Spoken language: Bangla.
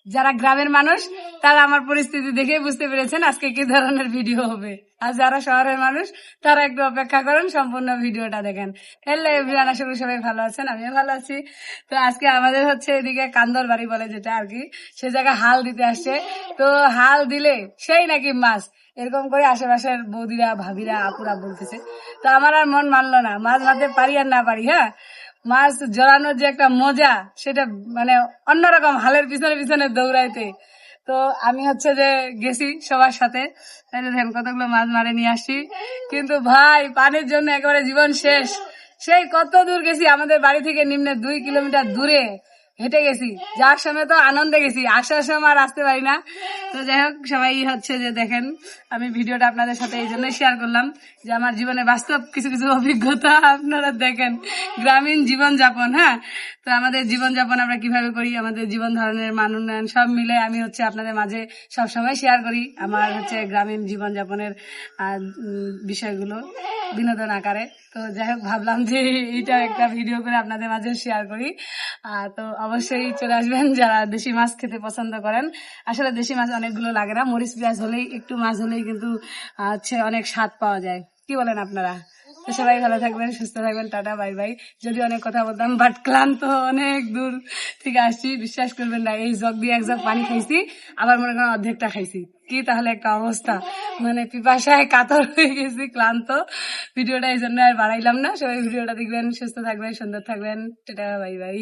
যারা গ্রামের মানুষ তারা আমার পরিস্থিতি দেখে বুঝতে পেরেছেন আজকে কি ধরনের ভিডিও হবে। আর যারা শহরের মানুষ তারা একটু অপেক্ষা করেন, সম্পূর্ণ ভিডিওটা দেখেন। হ্যালো এভরিওয়ান, আশা করি সবাই ভালো আছেন, আমিও ভালো আছি। তো আজকে আমাদের হচ্ছে এদিকে কান্দর বাড়ি বলে যেটা আর কি, সে জায়গায় হাল দিতে আসছে। তো হাল দিলে সেই নাকি মাছ, এরকম করে আশেপাশের বৌদিরা ভাবিরা আপুরা বলতেছে। তো আমার আর মন মানলো না, মাছ মারতে পারি আর না পারি, হ্যাঁ মাছ জড়ানোর যে একটা মজা সেটা মানে অন্যরকম, হালের পিছনে পিছনে দৌড়াইতে। তো আমি হচ্ছে যে গেছি সবার সাথে, তাই ধ্যান কতগুলো মাছ মারে নিয়ে আসছি। কিন্তু ভাই পানির জন্য একেবারে জীবন শেষ। সেই কত দূর গেছি, আমাদের বাড়ি থেকে নিম্নে 2 কিলোমিটার দূরে হেঁটে গেছি। যার সময় তো আনন্দে গেছি, আসার সময় আর আসতে পারি না। তো যাই হোক, সবাই হচ্ছে যে দেখেন, আমি ভিডিওটা আপনাদের সাথে এই জন্যই শেয়ার করলাম যে আমার জীবনে বাস্তব কিছু কিছু অভিজ্ঞতা আপনারা দেখেন, গ্রামীণ জীবনযাপন। হ্যাঁ, তো আমাদের জীবনযাপন আমরা কিভাবে করি, আমাদের জীবন ধরনের মান উন্নয়ন সব মিলে আমি হচ্ছে আপনাদের মাঝে সবসময় শেয়ার করি আমার হচ্ছে গ্রামীণ জীবনযাপনের বিষয়গুলো বিনোদন আকারে। তো যাই হোক, ভাবলাম যে এইটা একটা ভিডিও করে আপনাদের মাঝে শেয়ার করি। তো অবশ্যই চলে আসবেন যারা দেশি মাছ খেতে পছন্দ করেন। আসলে দেশি মাছ অনেকগুলো লাগে না, মরিচ পেঁয়াজ হলেই, একটু মাছ হলেই কিন্তু হচ্ছে অনেক স্বাদ পাওয়া যায়। কি বলেন আপনারা? তো সবাই ভালো থাকবেন, সুস্থ থাকবেন, টাটা বাই বাই। যদি অনেক কথা বলতাম, বাট ক্লান্ত, অনেক দূর থেকে আসছি, বিশ্বাস করবেন না, এই জগ দিয়ে 1 জগ পানি খাইছি, আবার মনে করেন অর্ধেকটা খাইছি। কি তাহলে একটা অবস্থা, মানে পিপাসায় কাতর হয়ে গেছি, ক্লান্ত। ভিডিওটা এই জন্য আর বাড়াইলাম না। সবাই ভিডিওটা দেখবেন, সুস্থ থাকবেন, সুন্দর থাকবেন, টাটা বাই বাই।